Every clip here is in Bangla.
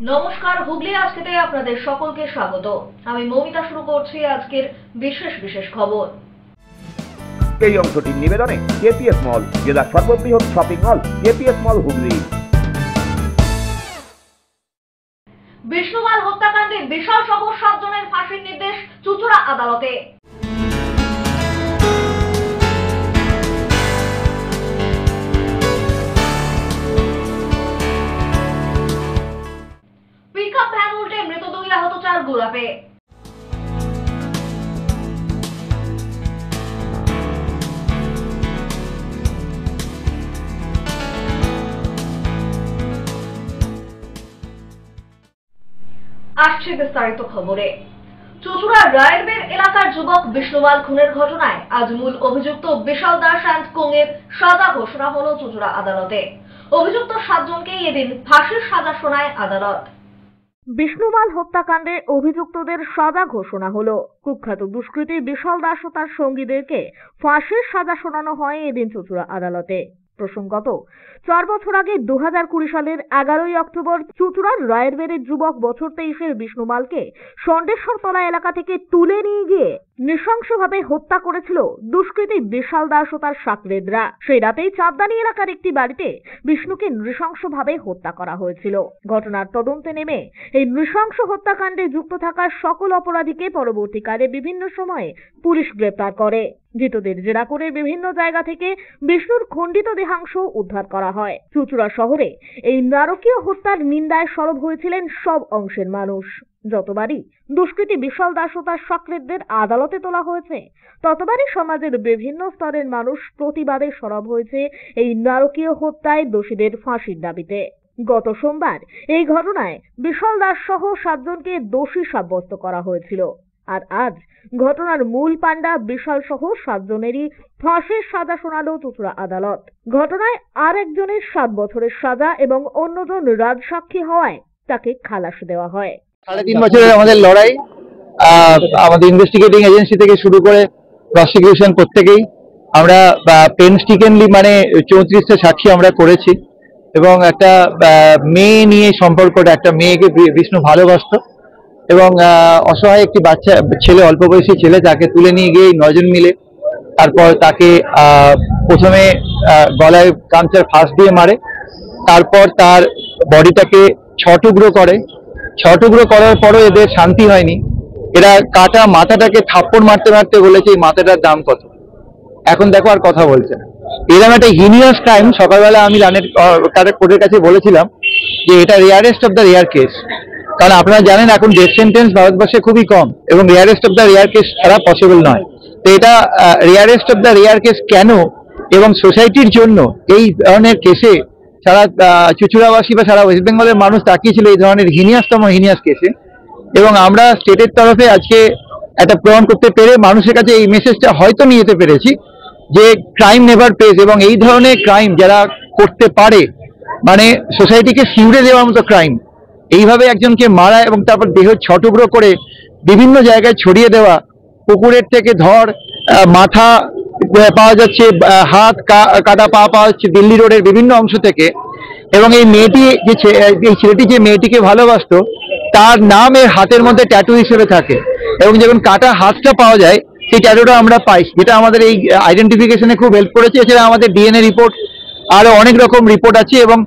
নমস্কার, হুগলি আজকেতে আপনাদের সকলকে স্বাগত। আমি মৌমিতা শুরু করছি আজকের বিশেষ খবর। এই অংশটির নিবেদনে কেপিএস মল, জেলার সর্ববৃহৎ শপিং মল কেপিএস মল হুগলি। বিষ্ণুমাল হত্যাকাণ্ডে বিশাল সহ 7 জনের ফাঁসির নির্দেশ চুঁচুড়া আদালতে। পিকআপ ভ্যান উল্টে মৃত 2 আহত 4 গোলাপে। আসছে বিস্তারিত খবরে। চুঁচুড়া রায়েরবের এলাকার যুবক বিষ্ণুমাল খুনের ঘটনায় আজ মূল অভিযুক্ত বিশাল দাস অ্যান্ড কোংয়ের সাজা ঘোষণা হলো চুঁচুড়া আদালতে। অভিযুক্ত 7 জনকেই এদিন ফাঁসির সাজা শোনায় আদালত। বিষ্ণুমাল হত্যাকাণ্ডে অভিযুক্তদের সাজা ঘোষণা হলো। কুখ্যাত দুষ্কৃতী বিশাল দাস ও তার সঙ্গীদেরকে ফাঁসির সাজা শোনানো হয় এদিন চুঁচুড়া আদালতে। প্রসঙ্গত, 4 বছর আগে 2020 সালের 11ই অক্টোবর চুঁচুড়ার রায়েরবেড়ের যুবক বছর 23-এর বিষ্ণুমালকে ষণ্ডেশ্বরতলা এলাকা থেকে তুলে নিয়ে গিয়ে নৃশংসভাবে হত্যা করেছিল দুষ্কৃতী বিশাল দাস ও তার সাকরেদরা। সেই রাতেই চাঁদদানি এলাকার একটি বাড়িতে বিষ্ণুকে নৃশংসভাবে হত্যা করা হয়েছিল। ঘটনার তদন্তে নেমে এই নৃশংস হত্যাকাণ্ডে যুক্ত থাকা সকল অপরাধীকে পরবর্তীকালে বিভিন্ন সময়ে পুলিশ গ্রেপ্তার করে। ধৃতদের জেরা করে বিভিন্ন জায়গা থেকে বিষ্ণুর খণ্ডিত দেহাংশ উদ্ধার করা হয়। চুঁচুড়া শহরে এই নারকীয় হত্যার নিন্দায় সরব হয়েছিলেন সব অংশের মানুষ। যতবারই দুষ্কৃতী বিশাল দাস ও তার সক্রেতদের আদালতে তোলা হয়েছে, ততবারই সমাজের বিভিন্ন স্তরের মানুষ প্রতিবাদে সরব হয়েছে এই নারকীয় হত্যায় দোষীদের ফাঁসির দাবিতে। গত সোমবার এই ঘটনায় বিশাল দাস সহ 7 জনকে দোষী সাব্যস্ত করা হয়েছিল। আর আজ ঘটনার মূল পাণ্ডা বিশাল সহ 7 জনেরই ফাঁসির সাজা শোনালো চুঁচুড়া আদালত। ঘটনায় আর একজনের 7 বছরের সাজা এবং অন্যজন রাজসাক্ষী হওয়ায় তাকে খালাস দেওয়া হয়। 3.5 বছরের আমাদের লড়াই, আমাদের ইনভেস্টিগেটিং এজেন্সি থেকে শুরু করে প্রসিকিউশন প্রত্যেকেই আমরা পেনস্টিকেনলি মানে 34টা সাক্ষী আমরা করেছি এবং একটা মেয়ে নিয়ে সম্পর্কটা, একটা মেয়েকে বিষ্ণু ভালোবাসতো এবং অসহায় একটি বাচ্চা ছেলে, অল্প বয়সী ছেলে, তাকে তুলে নিয়ে গিয়ে 9 জন মিলে তারপর তাকে প্রথমে গলায় গামছার ফাঁস দিয়ে মারে, তারপর তার বডিটাকে 6 টুকরো করে। 6 টুকরো করার পরও এদের শান্তি হয়নি। এরা কাটা মাথাটাকে থাপ্পড় মারতে মারতে বলেছে এই মাথাটার দাম কত। এখন দেখো আর কথা বলছে না। এরকম একটা হিনিয়াস ক্রাইম। সকালবেলা আমি কোর্টের কাছে বলেছিলাম যে এটা rarest of the rare case, কারণ আপনারা জানেন এখন ডেথ সেন্টেন্স ভারতবর্ষে খুবই কম এবং rarest of the rare case ছাড়া পসিবল নয়। তো এটা rarest of the rare case কেন, এবং সোসাইটির জন্য এই ধরনের কেসে সারা চুঁচুড়াবাসী বা সারা ওয়েস্ট বেঙ্গলের মানুষ তাকিয়েছিল এই ধরনের হিনিয়াস কেসে। এবং আমরা স্টেটের তরফে আজকে একটা প্রমাণ করতে পেরে মানুষের কাছে এই মেসেজটা হয়তো নিয়ে যেতে পেরেছি যে ক্রাইম নেভার পেজ, এবং এই ধরনের ক্রাইম যারা করতে পারে মানে সোসাইটিকে শিউরে দেওয়ার মতো ক্রাইম, এইভাবে একজনকে মারা এবং তারপর দেহ 6 টুকরো করে বিভিন্ন জায়গায় ছড়িয়ে দেওয়া, পুকুরের থেকে মাথা পাওয়া যাচ্ছে, হাত কাটা পা পাওয়া যাচ্ছে দিল্লি রোডের বিভিন্ন অংশ থেকে। এবং এই মেয়েটি এই ছেলেটি যে মেয়েটিকে ভালোবাসতো তার নাম এর হাতের মধ্যে ট্যাটু হিসেবে থাকে, এবং যখন কাটা হাতটা পাওয়া যায় সেই ট্যাটুটা আমরা পাই, যেটা আমাদের এই আইডেন্টিফিকেশনে খুব হেল্প করেছে। এছাড়া আমাদের ডিএনএ রিপোর্ট, আরো অনেক রকম রিপোর্ট আছে। এবং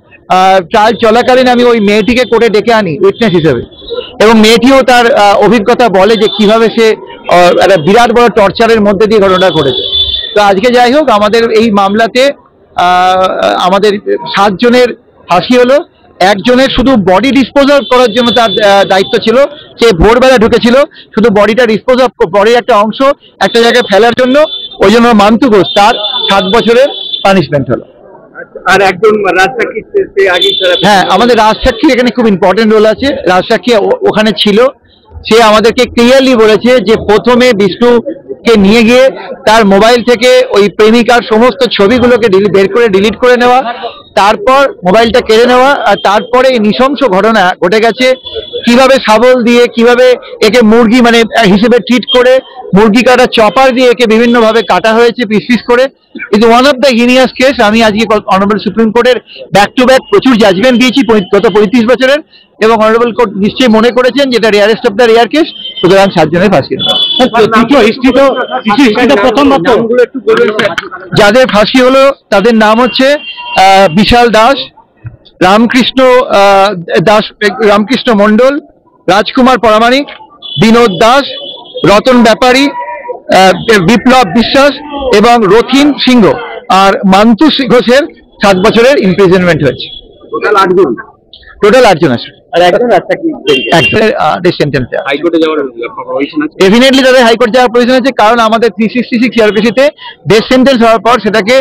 ট্রায়াল চলাকালীন আমি ওই মেয়েটিকে কোর্টে ডেকে আনি উইটনেস হিসেবে, এবং মেয়েটিও তার অভিজ্ঞতা বলে যে কিভাবে সে একটা বিরাট বড় টর্চারের মধ্যে দিয়ে ঘটনাটা ঘটেছে। তো আজকে যাই হোক, আমাদের এই মামলাতে আমাদের 7 জনের ফাঁসি হলো। একজনের শুধু বডি ডিসপোজাল করার জন্য তার দায়িত্ব ছিল, সে ভোরবেলা ঢুকেছিল শুধু বডিটা ডিসপোজ অফ, বডির একটা অংশ একটা জায়গায় ফেলার জন্য, ওই জন্য মান্তু ঘোষ তার 7 বছরের পানিশমেন্ট হলো। আর একজন রাজসাক্ষী, হ্যাঁ, আমাদের রাজসাক্ষী এখানে খুব ইম্পর্টেন্ট রোল আছে। রাজসাক্ষী ওখানে ছিল, সে আমাদেরকে ক্লিয়ারলি বলেছে যে প্রথমে বিষ্ণুকে নিয়ে গিয়ে তার মোবাইল থেকে ওই প্রেমিকার সমস্ত ছবিগুলোকে বের করে ডিলিট করে নেওয়া, তারপর মোবাইলটা কেড়ে নেওয়া, আর তারপরে এই নৃশংস ঘটনা ঘটে গেছে। কিভাবে শাবল দিয়ে কিভাবে একে মুরগি মানে হিসেবে ট্রিট করে মুরগি কাটা চপার দিয়ে একে বিভিন্ন ভাবে কাটা হয়েছে পিস পিস করে। Is one of the heinous case. আমি আজকে অনারেবল সুপ্রিম কোর্টের ব্যাক টু ব্যাক প্রচুর জাজমেন্ট দিয়েছি গত 35 বছরের, এবং অনারেবল কোর্ট নিশ্চয়ই মনে করেছেন যেটা rarest of the rare case, সুতরাং 7 জনের ফাঁসি। যাদের ফাঁসি হলো তাদের নাম হচ্ছে বিশাল দাস, রামকৃষ্ণ মণ্ডল, রাজকুমার পরামানিক, বিনোদ দাস, রতন ব্যাপারী, বিপ্লব বিশ্বাস এবং রথিন সিংহ। আর মান্তু ঘোষের 7 বছরের ইমপ্রিজনমেন্ট হয়েছে। টোটাল 8 জন আছে। ডেফিনেটলি তাদের হাইকোর্ট যাওয়ার প্রয়োজন আছে, কারণ আমাদের 366 সিআরপিসিতে ডেথ সেন্টেন্স হওয়ার পর সেটাকে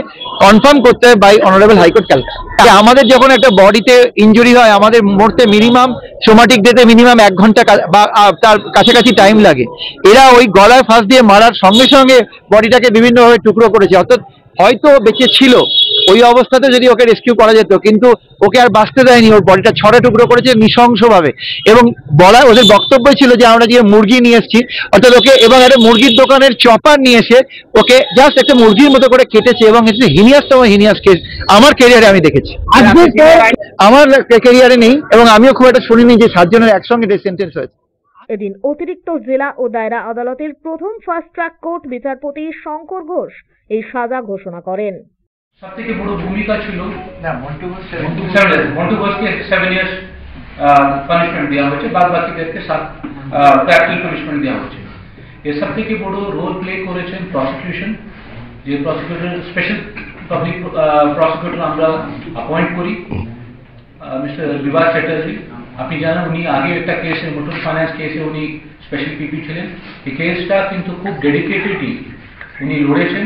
কনফার্ম করতে হয় বাই অনারেবল হাইকোর্ট ক্যালকাটা। আমাদের যখন একটা বডিতে ইনজুরি হয় আমাদের মরতে মিনিমাম সোমাটিক ডেতে মিনিমাম 1 ঘন্টা বা তার কাছাকাছি টাইম লাগে। এরা ওই গলায় ফাঁস দিয়ে মারার সঙ্গে সঙ্গে বডিটাকে বিভিন্নভাবে টুকরো করেছে, অর্থাৎ হয়তো বেঁচে ছিল ওই অবস্থাতে যদি ওকে রেস্কিউ করা যেত, কিন্তু ওকে আর বাঁচতে দেয়নি, ওর বডিটা ছড়ে টুকরো করেছে নৃশংসভাবে। এবং ওদের বক্তব্য ছিল যে আমরা যে মুরগি নিয়ে এসেছি, অর্থাৎ ওকে, এবং একটা মুরগির দোকানের চপার নিয়ে এসে ওকে জাস্ট একটা মুরগির মতো করে কেটেছে, এবং এটা হিনিয়াসতম হিনিয়াস কেস আমার ক্যারিয়ারে আমি দেখেছি। আমার ক্যারিয়ারে নেই, এবং আমিও খুব একটা শুনিনি যে 7 জনের একসঙ্গে ডেথ সেন্টেন্স হয়েছে। এদিন অতিরিক্ত জেলা ও দায়রা আদালতের প্রথম ফাস্ট ট্র্যাক কোর্ট বিচারপতি শঙ্কর ঘোষ এই সাজা ঘোষণা করেন। সবথেকে বড় ভূমিকা ছিল মন্টু ঘোষকে 7 ইয়ার্স পানিশমেন্ট দেওয়া হয়েছে, বাদ বাকিদেরকে 7 ক্যাপিটাল পানিশমেন্ট দেওয়া হয়েছে। এর সব থেকে বড় রোল প্লে করেছেন প্রসিকিউশন, যে প্রসিকিউটর স্পেশাল পাবলিক প্রসিকিউটর আমরা অ্যাপয়েন্ট করি, মিস্টার বিভাস চ্যাটার্জি। আপনি জানেন উনি আগে একটা কেসে মোটর ফাইন্যান্স কেসে উনি স্পেশাল পিপি ছিলেন। এই কেসটা কিন্তু খুব ডেডিকেটেডলি উনি লড়েছেন,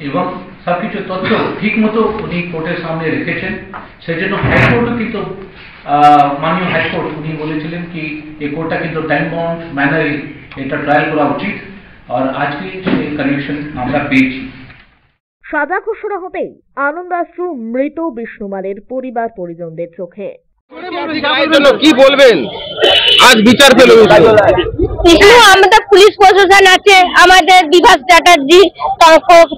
এবং সবকিছু তথ্য ঠিক মতো উনি কোর্টের সামনে রেখেছেন। সেজন্য হাইকোর্টও কিন্তু মাননীয় হাইকোর্ট উনি বলেছিলেন কি এই কোর্টটা কিন্তু টাইম বাউন্ড ম্যানারে এটা ট্রায়াল করা উচিত, আর আজকে সেই কানেকশন আমরা পেয়েছি। সাজা ঘোষণা হতেই আনন্দাশ্রু মৃত বিষ্ণুমালের পরিবার পরিজনদের চোখে। কি বলবেন আজ বিচার পেল? আমাদের পুলিশ প্রশাসন আছে, আমাদের বিভাস চ্যাটার্জি,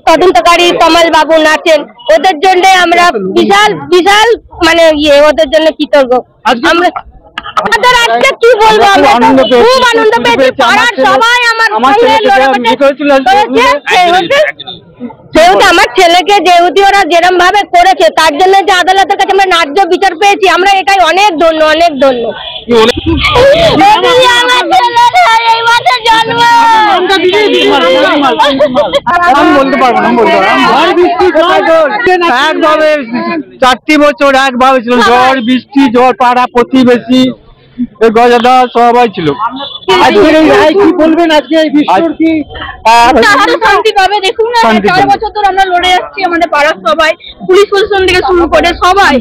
তদন্তকারী কমল বাবু আছেন, ওদের জন্য আমরা বিশাল বিশাল মানে ওদের জন্য কৃতজ্ঞ। আমরা আজকে কি বলবো, আমরা খুব আনন্দ পেয়েছি। পাড়ার সবাই আমার যেহেতু আমার ছেলেকে যেহেতু ওরা যেরকম ভাবে করেছে, তার জন্য যে আদালতের কাছে আমরা ন্যায্য বিচার পেয়েছি, আমরা এটাই অনেক ধন্য, অনেক ধন্য। বলতে পারবো না, 4 বছর একভাবে ছিল, ঝড় বৃষ্টি, ঝড়, পাড়া প্রতিবেশী, গজাদা সবাই ছিল। কি বলবেন আজকে এই বিষয় কি শান্তি পাবে? দেখুন না, 4 বছর ধরে আমরা লড়ে যাচ্ছি, আমাদের পাড়ার সবাই, পুলিশ প্রশাসন থেকে শুরু করে সবাই।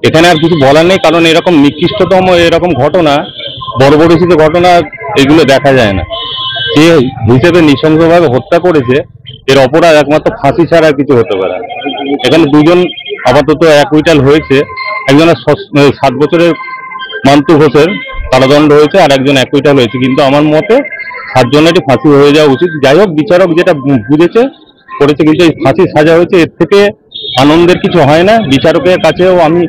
এখানে আর কিছু বলার নেই, কারণ এরকম নিকৃষ্টতম এরকম ঘটনা, বর্বরচিত ঘটনা এগুলো দেখা যায় না। যে হিসেবে নৃশংসভাবে হত্যা করেছে, এর অপরাধ একমাত্র ফাঁসি ছাড়া আর কিছু হতে পারে না। এখানে 2 জন আপাতত অ্যাকুইটাল হয়েছে, একজনের 7 বছরের মান্তু ঘোষের কারাদণ্ড হয়েছে, আর একজন অ্যাকুইটাল হয়েছে, কিন্তু আমার মতে 7 জনেরই ফাঁসি হয়ে যাওয়া উচিত। যাই হোক, বিচারক যেটা বুঝেছে করেছে, কিন্তু এই ফাঁসি সাজা হয়েছে, এর থেকে আনন্দের কিছু হয় না। বিচারকের কাছেও আমি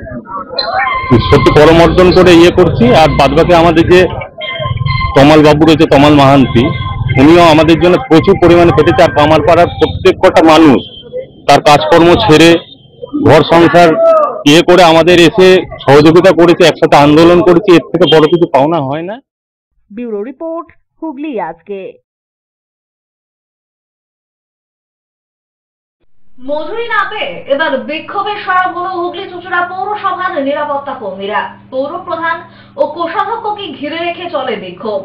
সত্যি করমর্দন করে করছি। আর বাদবাকি আমাদের যে তমাল বাবু রয়েছে, তমাল মাহান্তি, উনিও আমাদের জন্য প্রচুর পরিমাণে খেটেছে। আর কামারপাড়ার প্রত্যেক কটা মানুষ তার কাজকর্ম ছেড়ে ঘর সংসার করে আমাদের এসে সহযোগিতা করেছে, একসাথে আন্দোলন করেছি, এর থেকে বড় কিছু পাওনা হয় না। ব্যুরো রিপোর্ট, হুগলি আজকে। মজুরি না পেয়ে এবার বিক্ষোভে সরব হলো হুগলি চুঁচুড়া পৌরসভার নিরাপত্তা কর্মীরা। পৌর প্রধান ও কোষাধ্যক্ষকে ঘিরে রেখে চলে বিক্ষোভ।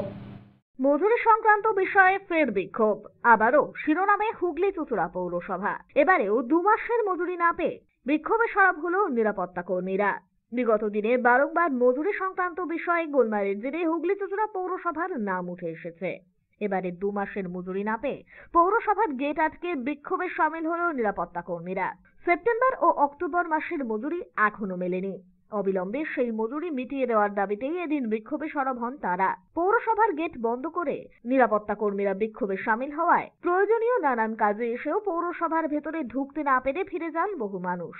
মজুরি সংক্রান্ত বিষয়ে ফের বিক্ষোভ, আবারও শিরোনামে হুগলি চুঁচুড়া পৌরসভা। এবারেও 2 মাসের মজুরি না পেয়ে বিক্ষোভে সরব হলো নিরাপত্তা কর্মীরা। বিগত দিনে বারংবার মজুরি সংক্রান্ত বিষয়ে গোলমালের জেরে হুগলি চুঁচুড়া পৌরসভার নাম উঠে এসেছে। এবারে 2 মাসের মজুরি না পেয়ে পৌরসভার গেট আটকে বিক্ষোভে সামিল হলো নিরাপত্তা কর্মীরা। সেপ্টেম্বর ও অক্টোবর মাসের মজুরি এখনো মেলেনি। অবিলম্বে সেই মজুরি মিটিয়ে দেওয়ার দাবিতেই এদিন বিক্ষোভে সরব হন তারা। পৌরসভার গেট বন্ধ করে নিরাপত্তা কর্মীরা বিক্ষোভে সামিল হওয়ায় প্রয়োজনীয় নানান কাজে এসেও পৌরসভার ভেতরে ঢুকতে না পেরে ফিরে যান বহু মানুষ।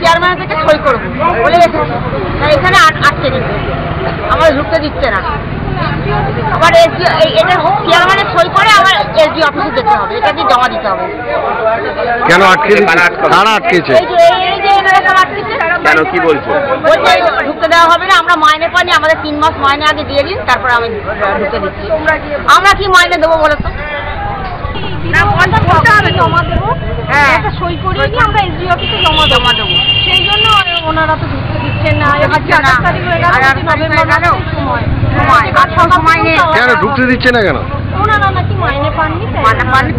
চেয়ারম্যান থেকে সই করবো বলে এখানে আটকে দিচ্ছে, আমাদের ঢুকতে দিচ্ছে না। আবার এটা চেয়ারম্যানের সই করে আবার এসডি অফিসে যেতে হবে, এটা দিয়ে জমা দিতে হবে। কেন আটকে কারা আটকেছে? কেন কি বলছো? বলছে ঢুকতে দেওয়া হবে না, আমরা মাইনে পাইনি, আমাদের 3 মাস মাইনে আগে দিয়ে দিন, তারপর আমি ঢুকে দিচ্ছি। আমরা কি মাইনে দেবো বলো তো? জমা দেবো, হ্যাঁ সই করিয়ে দিয়ে আমরা এসডি অফিসে জমা দেবো। সেই জন্য ওনারা তো ঢুকতে দিচ্ছেন না। কেন ঢুকতে দিচ্ছে না কেন? ওনারা নাকি মাইনে পাননি,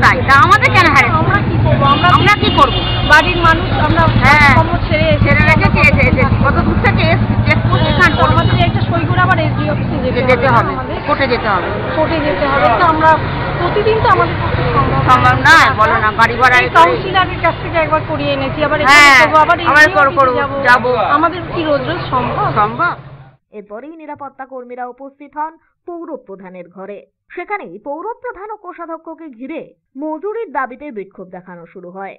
তাই তা আমাদের কেন হারে? আমরা কি করবো? আমরা কি করবো? বাড়ির মানুষ আমরা ছেড়ে রেখেছি, কত দূর থেকে আমাদের একটা সই করে আবার এসডি অফিসে যেতে হবে, কোর্টে যেতে হবে। তো আমরা প্রতিদিন তো আমাদের সম্ভব না, বলো না। বাড়ি ভাড়া কাউন্সিলরের কাছ থেকে একবার করিয়ে এনেছি, আবার যাবো, আমাদের কি রোজ রোজ সম্ভব? এরপরেই নিরাপত্তা কর্মীরা উপস্থিত হন পৌর প্রধানের ঘরে। সেখানেই পৌর প্রধান ও কোষাধ্যক্ষকে ঘিরে মজুরির দাবিতে বিক্ষোভ দেখানো শুরু হয়।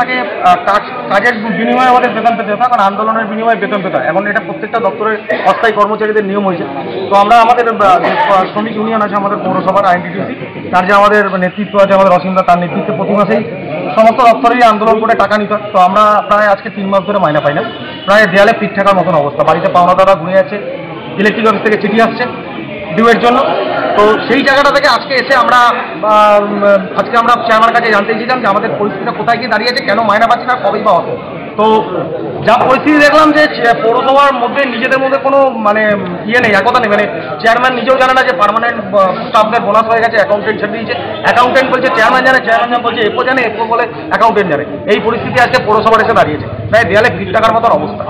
আগে কাজের বিনিময়ে আমাদের বেতন পেতে হতো, এখন আন্দোলনের বিনিময়ে বেতন পেতে হয়। এখন এটা প্রত্যেকটা দপ্তরের অস্থায়ী কর্মচারীদের নিয়ম হয়েছে। তো আমরা আমাদের শ্রমিক ইউনিয়ন আছে আমাদের পৌরসভার আইএনটিটিউসি, তার যে আমাদের নেতৃত্ব আছে আমাদের অসীমদা, তার নেতৃত্বে প্রতি মাসেই সমস্ত দপ্তরেই আন্দোলন করে টাকা নিতে হয়। তো আমরা প্রায় আজকে 3 মাস ধরে মাইনা পাই না, প্রায় দেয়ালে পিঠ থাকার মতন অবস্থা। বাড়িতে পাওনাদাররা ঘুরে আছে, ইলেকট্রিক অফিস থেকে চিঠি আসছে ডিউয়ের জন্য। তো সেই জায়গাটা থেকে আজকে এসে আমরা চেয়ারম্যানের কাছে জানতে চেয়েছিলাম যে আমাদের পরিস্থিতিটা কোথায় গিয়ে দাঁড়িয়েছে, কেন মাইনা পাচ্ছি না, কবেই বা হতো। তো যা পরিস্থিতি দেখলাম যে পৌরসভার মধ্যে নিজেদের মধ্যে কোনো নেই, একতা নেই। চেয়ারম্যান নিজেও জানে না যে পার্মানেন্ট স্টাফদের বোনাস হয়ে গেছে, অ্যাকাউন্টেন্ট ছেড়ে দিয়েছে। অ্যাকাউন্টেন্ট বলছে চেয়ারম্যান জানে, চেয়ারম্যান বলছে এপো জানে, এপো বলে অ্যাকাউন্টেন্ট জানে। এই পরিস্থিতি আজকে পৌরসভার এসে দাঁড়িয়েছে, প্রায় দেয়ালে পিঠ টাকার মতো অবস্থা।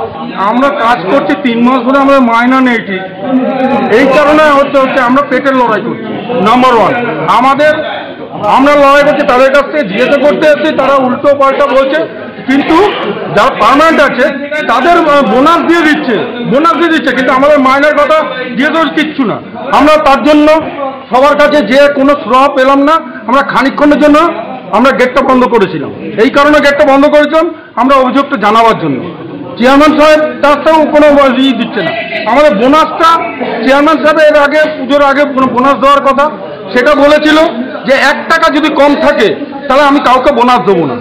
আমরা কাজ করছি 3 মাস ধরে, আমরা মাইনা নেই ঠিক। এই কারণে হচ্ছে আমরা পেটের লড়াই করছি। নাম্বার 1, আমরা লড়াই করছি তাদের কাছ থেকে জিজ্ঞাসা করতে এসেছি, তারা উল্টো পাল্টা বলছে। কিন্তু যারা পার্মানেন্ট আছে তাদের বোনাস দিয়ে দিচ্ছে, কিন্তু আমাদের মাইনের কথা দিয়ে তো কিচ্ছু না। আমরা তার জন্য সবার কাছে যে কোনো সুরাহা পেলাম না। আমরা খানিকক্ষণের জন্য আমরা গেটটা বন্ধ করেছিলাম। এই কারণে গেটটা বন্ধ করেছিলাম আমরা অভিযোগটা জানাবার জন্য। চেয়ারম্যান সাহেব তার থেকেও কোনো দিচ্ছে না। আমাদের বোনাসটা চেয়ারম্যান সাহেব এর আগে পুজোর আগে বোনাস দেওয়ার কথা, সেটা বলেছিল যে 1 টাকা যদি কম থাকে তাহলে আমি কাউকে বোনাস দেবো না,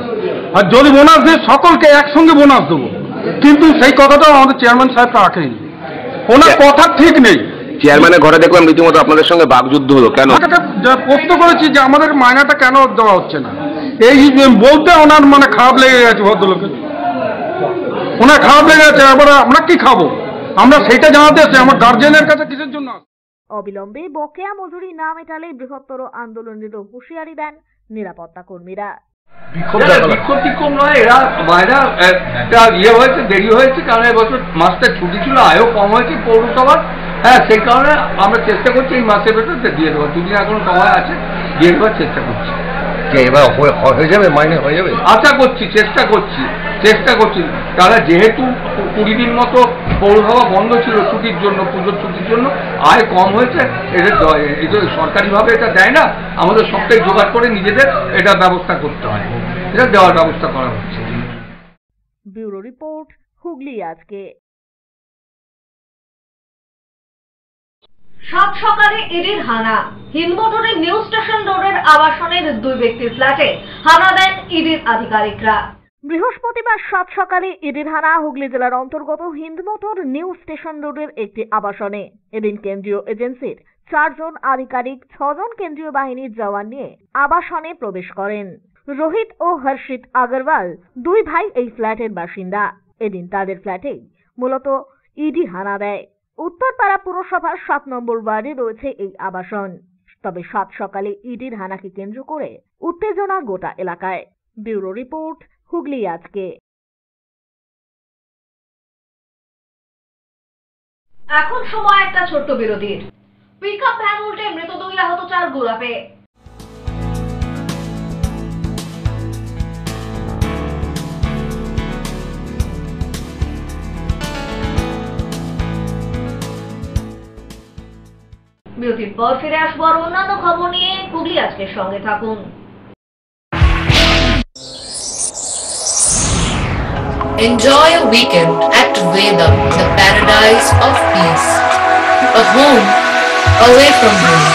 আর যদি বোনাস দিই সকলকে একসঙ্গে বোনাস দেবো। কিন্তু সেই কথাটাও আমাদের চেয়ারম্যান সাহেবটা রাখেনি, ওনার কথা ঠিক নেই। চেয়ারম্যানের ঘরে দেখলাম রীতিমতো আপনাদের সঙ্গে বাকযুদ্ধ হলো, কেন? প্রশ্ন করেছি যে আমাদের মাইনাটা কেন দেওয়া হচ্ছে না, এই বলতে ওনার খারাপ লেগে গেছে। ভদ্রলোকের ওনার খারাপ লেগে গেছে। এবার আমরা কি খাবো, আমরা সেটা জানাতে এসেছি। আমার গার্জেনের কাছে কিসের জন্য? অবিলম্বে বকেয়া মজুরি না মেটালে বৃহত্তর আন্দোলনেরও হুঁশিয়ারি দেন নিরাপত্তা কর্মীরা। বিক্ষোভ নয়, এরা মাইনা একটা হয়েছে, দেরি হয়েছে, কারণ এবছর মাসটা ছুটি ছিল, আয়ও কম হয়েছে পৌরসভার। হ্যাঁ, সেই কারণে আমরা চেষ্টা করছি এই মাসের ভেতর দিয়ে দেবো। 2 দিন এখনো সময় আছে, দিয়ে দেওয়ার চেষ্টা করছি। এবার হয়ে যাবে, মাইনে হয়ে যাবে আশা করছি, চেষ্টা করছি। তাহলে যেহেতু 20 দিন মতো পৌরসভা বন্ধ ছিল ছুটির জন্য, পুজোর ছুটির জন্য, আয় কম হয়েছে। এটা সরকারিভাবে এটা দেয় না, আমাদের সবটাই জোগাড় করে নিজেদের এটা ব্যবস্থা করতে হয়, এটা দেওয়ার ব্যবস্থা করা হচ্ছে। ব্যুরো রিপোর্ট, হুগলি আজকে। সাত সকালে ইডির হানা। হিন্দমোটরের নিউ স্টেশন রোডের আবাসনের 2 ব্যক্তির ফ্ল্যাটে হানা দেন ইডির আধিকারিকরা। বৃহস্পতিবার সাত সকালে ইডির হানা হুগলি জেলার অন্তর্গত হিন্দমোটর নিউ স্টেশন রোডের একটি আবাসনে। এদিন কেন্দ্রীয় এজেন্সির 4 জন আধিকারিক 6 জন কেন্দ্রীয় বাহিনীর জওয়ান নিয়ে আবাসনে প্রবেশ করেন। রোহিত ও হর্ষিত আগরওয়াল 2 ভাই এই ফ্ল্যাটের বাসিন্দা। এদিন তাদের ফ্ল্যাটেই মূলত ইডি হানা দেয়। উত্তরপাড়া পুরসভার 7 নম্বর ওয়ার্ডে রয়েছে এই আবাসন। তবে সাত সকালে ইডির হানাকে কেন্দ্র করে উত্তেজনা গোটা এলাকায়। ব্যুরো রিপোর্ট, হুগলি আজকে। এখন সময় একটা ছোট্ট বিরতির। পিকআপ ভ্যান উল্টে মৃত 2 আহত 4 গোলাপে। বিরতির পর ফিরে আসবো আর অন্যান্য খবর নিয়ে। হুগলি আজকের সঙ্গে থাকুন। Enjoy a weekend at Vedam, the paradise of peace. A home away from home.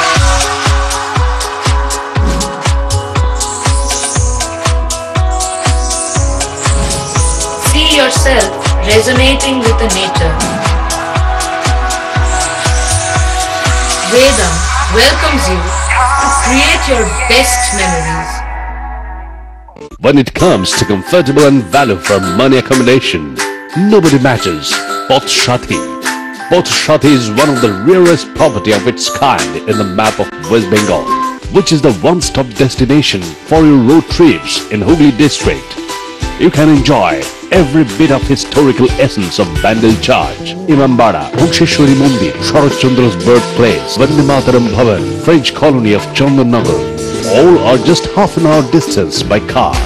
See yourself resonating with the nature. Vedam welcomes you to create your best memories. When it comes to comfortable and value for money accommodation, nobody matches Poth Shati. Poth Shati is one of the rarest property of its kind in the map of West Bengal, which is the one-stop destination for your road trips in Hooghly district. You can enjoy every bit of historical essence of Bandel Church, Imambara, Bhuksheshwari Mandir, Sharat Chandra's birthplace, Vande Mataram Bhavan, French colony of Chandannagar. All are just half an hour distance by car.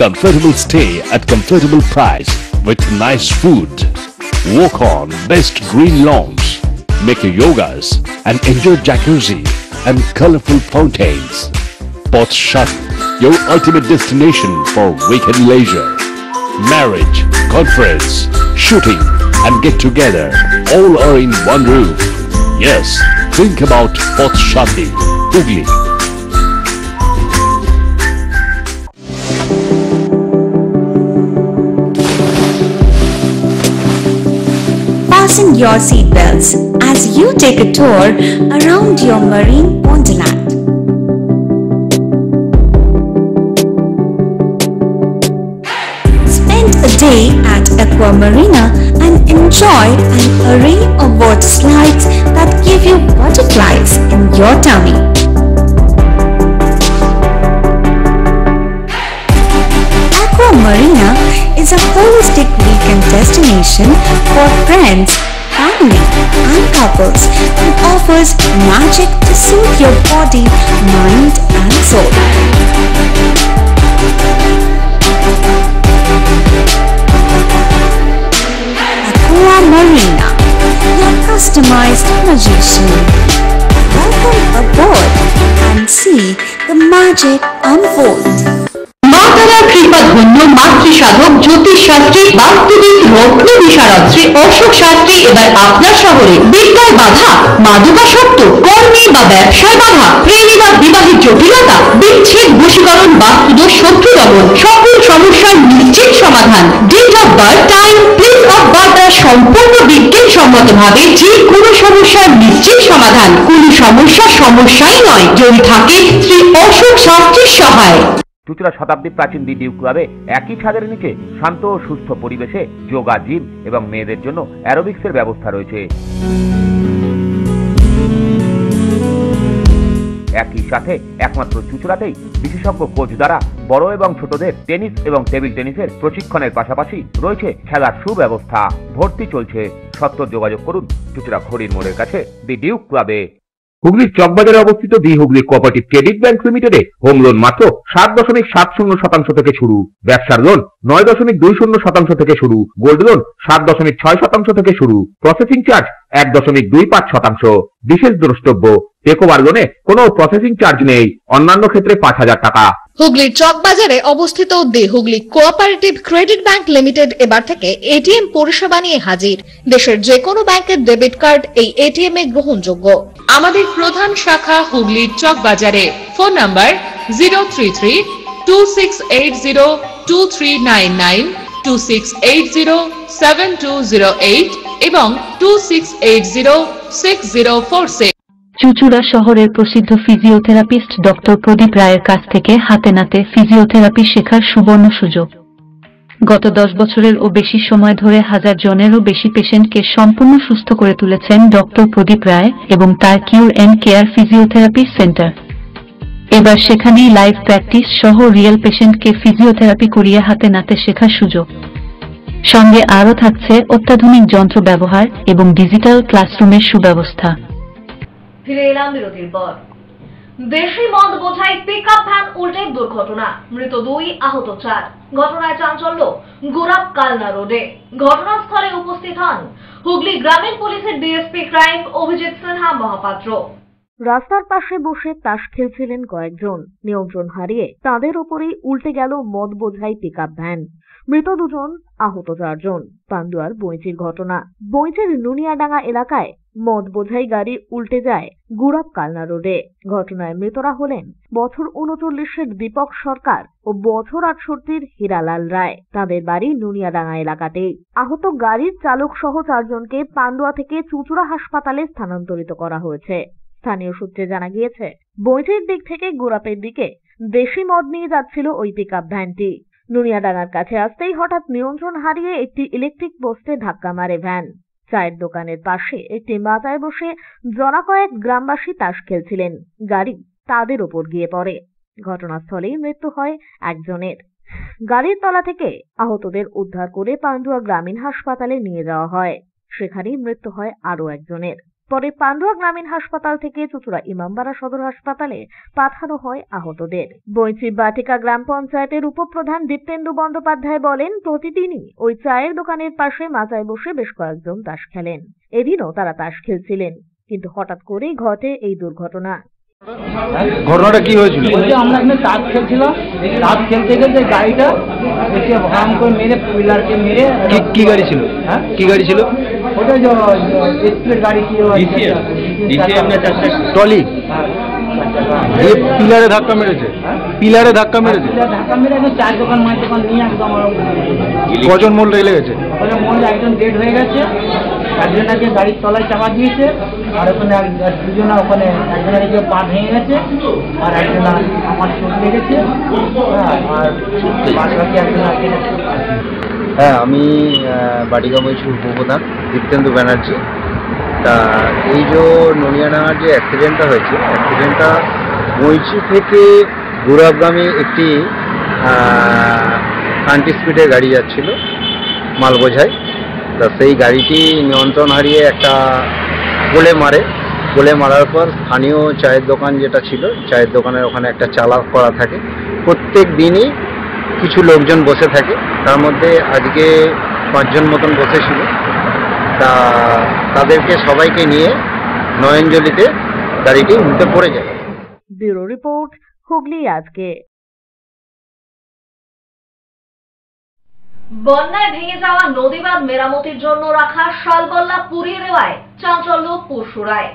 Comfortable stay at comfortable price with nice food. Walk on best green lawns, make your yogas and enjoy jacuzzi and colorful fountains. Poth Shati, your ultimate destination for weekend leisure. Marriage, conference, shooting and get together all are in one roof. Yes, think about Poth Shati, Hooghly. Fasten your seatbelts as you take a tour around your marine wonderland. Spend a day at Aqua Marina and enjoy an array of water slides that give you butterflies in your tummy. Aqua Marina is a holistic weekend destination for friends, family and couples and offers magic to soothe your body, mind and soul. Aqua Marina, your customized magician. Welcome aboard and see the magic unfold. মাতারা কৃপা ধন্য মাতৃ সাধক জ্যোতিষ শাস্ত্রী বাস্তুবিদ রত্ন বিশারদ শ্রী অশোক শাস্ত্রী এবার আপনার শহরে। বিদ্যায় বাধা, মাদকাসক্ত, কর্মে বা ব্যবসায় বাধা, প্রেমে বা বিবাহের জটিলতা, বিচ্ছেদ, বশীকরণ, বাস্তুদোষ, শত্রু দমন, সকল সমস্যার নিশ্চিত সমাধান। Date of birth, time, place of birth দ্বারা সম্পূর্ণ বিজ্ঞানসম্মত ভাবে যে কোনো সমস্যার নিশ্চিত সমাধান। কোন সমস্যাই নয় যদি থাকে শ্রী অশোক শাস্ত্রীর সহায়। চুঁচুড়া শতাব্দী প্রাচীন ডিউ ক্লাবে একই ছাদের নিচে শান্ত ও সুস্থ পরিবেশে যোগা, জিম এবং মেয়েদের জন্য অ্যারোবিক্সের ব্যবস্থা রয়েছে। একই সাথে একমাত্র চুঁচুড়াতেই বিশেষজ্ঞ কোচ দ্বারা বড় এবং ছোটদের টেনিস এবং টেবিল টেনিসের প্রশিক্ষণের পাশাপাশি রয়েছে খেলার সুব্যবস্থা। ভর্তি চলছে, সত্বর যোগাযোগ করুন চুঁচুড়া ঘড়ির মোড়ের কাছে দি ডিউ ক্লাবে। হুগলির চকবাজারে অবস্থিত the Hooghly cooperative credit bank লিমিটেডে হোম লোন মাত্র 7.70% থেকে শুরু, ব্যবসার লোন 9.20% থেকে শুরু, গোল্ড লোন 7.6% থেকে শুরু, প্রসেসিং চার্জ 1.25%। বিশেষ দ্রষ্টব্য, টেকওভার লোনে কোনো প্রসেসিং চার্জ নেই, অন্যান্য ক্ষেত্রে 5,000 টাকা। হুগলির চকবাজারে অবস্থিত the Hooghly cooperative credit bank limited এবার থেকে এটিএম পরিষেবা নিয়ে হাজির। দেশের যে কোনো ব্যাংকের ডেবিট কার্ড এই এটিএম এ গ্রহণযোগ্য। আমাদের প্রধান শাখা হুগলির চক বাজারে। ফোন নাম্বার 033-2680-2399, 2680-7208 এবং 2680-6046। চুঁচুড়া শহরের প্রসিদ্ধ ফিজিওথেরাপিস্ট ডক্টর প্রদীপ রায়ের কাছ থেকে হাতে নাতে ফিজিওথেরাপি শেখার সুবর্ণ সুযোগ। গত 10 বছরের ও বেশি সময় ধরে 1000 জনেরও বেশি পেশেন্টকে সম্পূর্ণ সুস্থ করে তুলেছেন ডক্টর প্রদীপ রায় এবং তার কিউর এন্ড কেয়ার ফিজিওথেরাপি সেন্টার। এবার সেখানেই লাইভ প্র্যাকটিস সহ রিয়েল পেশেন্টকে ফিজিওথেরাপি করিয়ে হাতে নাতে শেখার সুযোগ। সঙ্গে আরও থাকছে অত্যাধুনিক যন্ত্র ব্যবহার এবং ডিজিটাল ক্লাসরুমের সুব্যবস্থা। ফিরে এলাম বিরতির পর। দেশি মদ বোঝাই পিকআপ ভ্যান উল্টে দুর্ঘটনা, মৃত 2, আহত 4। ঘটনায় চাঞ্চল্য গোরাপ কালনা রোডে। ঘটনাস্থলে উপস্থিত হন হুগলি গ্রামীণ পুলিশের ডিএসপি ক্রাইম অভিজিৎ সিনহা মহাপাত্র। রাস্তার পাশে বসে তাস খেলছিলেন কয়েকজন। নিয়ন্ত্রণ হারিয়ে তাদের ওপরেই উল্টে গেল মদ বোঝাই পিকআপ ভ্যান। মৃত 2 জন, আহত 4 জন। পান্ডুয়ার বইচির ঘটনা। বইচির নুনিয়াডাঙ্গা এলাকায় মদ বোঝাই গাড়ি উল্টে যায় গুরাপ কালনা রোডে। ঘটনায় মৃতরা হলেন বছর 39-এর দীপক সরকার ও বছর 68-র হীরালাল রায়। তাদের বাড়ি নুনিয়াডাঙ্গা এলাকাতেই। আহত গাড়ির চালক সহ 4 জনকে পান্ডুয়া থেকে চুঁচুড়া হাসপাতালে স্থানান্তরিত করা হয়েছে। স্থানীয় সূত্রে জানা গিয়েছে, বইচির দিক থেকে গুরাপের দিকে দেশি মদ নিয়ে যাচ্ছিল ওই পিকআপ ভ্যানটি। নুনিয়াডাঙ্গার কাছে আসতেই হঠাৎ নিয়ন্ত্রণ হারিয়ে একটি ইলেকট্রিক পোস্টে ধাক্কা মারে ভ্যান। চায়ের দোকানের পাশে একটি মাচায় বসে জনা কয়েক গ্রামবাসী তাস খেলছিলেন। গাড়ি তাদের ওপর গিয়ে পড়ে। ঘটনাস্থলেই মৃত্যু হয় একজনের। গাড়ির তলা থেকে আহতদের উদ্ধার করে পান্ডুয়া গ্রামীণ হাসপাতালে নিয়ে যাওয়া হয়। সেখানেই মৃত্যু হয় আরও একজনের। পরে পান্ডুয়া গ্রামীণ হাসপাতাল থেকে চুঁচুড়া ইমামবাড়া সদর হাসপাতালে পাঠানো হয় আহতদের। বইচি বাটিকা গ্রাম পঞ্চায়েতের উপপ্রধান দীপ্তেন্দু বন্দ্যোপাধ্যায় বলেন, প্রতিদিনই ওই চায়ের দোকানের পাশে মাচায় বসে বেশ কয়েকজন তাস খেলেন। এদিনও তারা তাস খেলছিলেন, কিন্তু হঠাৎ করেই ঘটে এই দুর্ঘটনা। ঘটনাটা কি হয়েছিল? আমরা এখানে তাস খেলছিলাম, তাস খেলতে খেলতে গাড়িটা এসে ভাঙ করে মেরে, পিলারকে মেরে। কি গাড়ি ছিল? হ্যাঁ, কি গাড়ি ছিল? ওটা স্প্লেট গাড়ি ছিল, ট্রলি। পিলারে ধাক্কা মেরেছে? পিলারে ধাক্কা মেরেছে? ধাক্কা মেরে একদম চায়ের দোকান, মায়ের দোকান নিয়ে একদম। কজন মোড় লেগেছে? মোড় একজন ডেড হয়ে গেছে, একজনকে গাড়ির তলায় চাপা দিয়েছে, আর ওখানে 2 জন, ওখানে একজনের পা ভেঙে গেছে, আর একজন আমার চোট লেগেছে, আর বাকি একজন আছে। হ্যাঁ, আমি বাটিকা বইচির উপপ্রধান দীপ্তেন্দু ব্যানার্জি। তা এই যে নুনিয়াডাঙ্গার যে অ্যাক্সিডেন্টটা হয়েছে, অ্যাক্সিডেন্টটা বইচি থেকে গুরাপগামী একটি 90 স্পিডের গাড়ি যাচ্ছিল মাল বোঝাই। তা সেই গাড়িটি নিয়ন্ত্রণ হারিয়ে একটা পোলে মারে। পোলে মারার পর স্থানীয় চায়ের দোকান যেটা ছিল, চায়ের দোকানের ওখানে একটা চালা করা থাকে। প্রত্যেক দিনই কিছু লোকজন বসে থাকে, তার মধ্যে আজকে 5 জন মতন বসেছিল। তা তাদেরকে সবাইকে নিয়ে নয়নজলিতে গাড়িটি উল্টে পড়ে যায়। ব্যুরো রিপোর্ট, হুগলি আজকে। বন্যায় ভেঙে যাওয়া নদীবাঁধ মেরামতির জন্য রাখা শালবল্লা পুড়িয়ে দেওয়ায় চাঞ্চল্য পরশুরায়।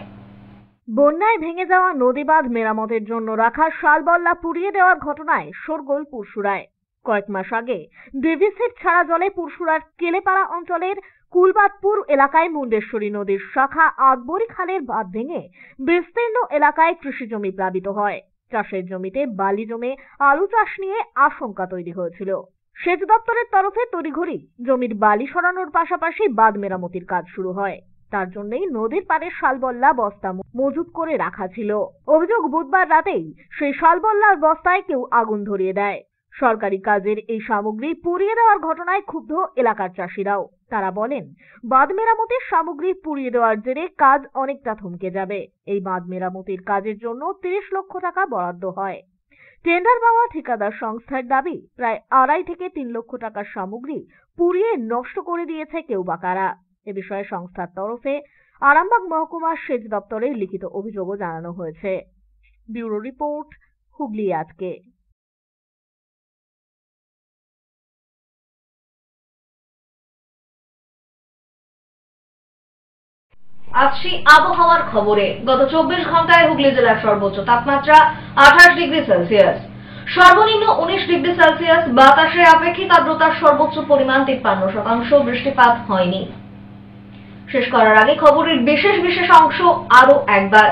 বন্যায় ভেঙে যাওয়া নদীবাঁধ মেরামতের জন্য রাখা শালবল্লা পুড়িয়ে দেওয়ার ঘটনায় শোরগোল পরশুরায়। কয়েক মাস আগে ডিভিসির ছাড়া জলে পরশুরার কেলেপাড়া অঞ্চলের কুলবাদপুর এলাকায় মুন্ডেশ্বরী নদীর শাখা আদবরি খালের বাঁধ ভেঙে বিস্তীর্ণ এলাকায় কৃষিজমি প্লাবিত হয়। চাষের জমিতে বালি জমে আলু চাষ নিয়ে আশঙ্কা তৈরি হয়েছিল। সেচ দপ্তরের তরফে তড়িঘড়ি জমির বালি সরানোর পাশাপাশি বাঁধ মেরামতির কাজ শুরু হয়। তার জন্যই নদীর পাড়ে শালবল্লা বস্তা মজুত করে রাখা ছিল। অভিযোগ, বুধবার রাতেই সেই শালবল্লার বস্তায় কেউ আগুন ধরিয়ে দেয়। সরকারি কাজের এই সামগ্রী পুড়িয়ে দেওয়ার ঘটনায় ক্ষুব্ধ এলাকার চাষিরাও। তারা বলেন, বাঁধ মেরামতির সামগ্রী পুড়িয়ে দেওয়ার জেরে কাজ অনেকটা থমকে যাবে। এই বাঁধ মেরামতির কাজের জন্য 30 লক্ষ টাকা বরাদ্দ হয়। টেন্ডার পাওয়া ঠিকাদার সংস্থার দাবি, প্রায় 2.5 থেকে 3 লক্ষ টাকার সামগ্রী পুড়িয়ে নষ্ট করে দিয়েছে কেউ বা কারা। এ বিষয়ে সংস্থার তরফে আরামবাগ মহকুমার সেচ দপ্তরে লিখিত অভিযোগও জানানো হয়েছে। ব্যুরো রিপোর্ট, হুগলি আজকে। আসছি আবহাওয়ার খবরে। গত 24 ঘন্টায় হুগলি জেলার সর্বোচ্চ তাপমাত্রা 28 ডিগ্রি সেলসিয়াস, সর্বনিম্ন 19 ডিগ্রি সেলসিয়াস। বাতাসে আপেক্ষিক আর্দ্রতার সর্বোচ্চ পরিমাণ 53%। বৃষ্টিপাত হয়নি। শেষ করার আগে খবরের বিশেষ অংশ আরো একবার।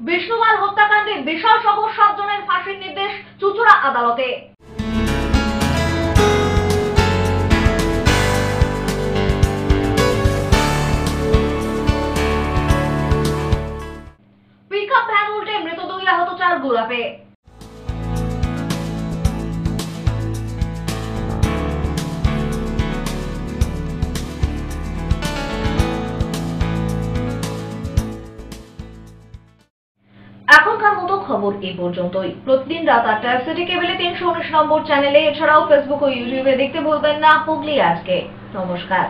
বিষ্ণুমাল হত্যাকাণ্ডে বিশাল সহ 7 জনের ফাঁসির নির্দেশ চুঁচুড়া আদালতে। পিকআপ ভ্যান উল্টে মৃত 2, আহত 4 গোলাপে। এখনকার মতো খবর এই পর্যন্তই। প্রতিদিন রাত 8টায় সিটি কেবলে 319 নম্বর চ্যানেলে, এছাড়াও ফেসবুক ও ইউটিউবে দেখতে ভুলবেন না হুগলি আজকে। নমস্কার।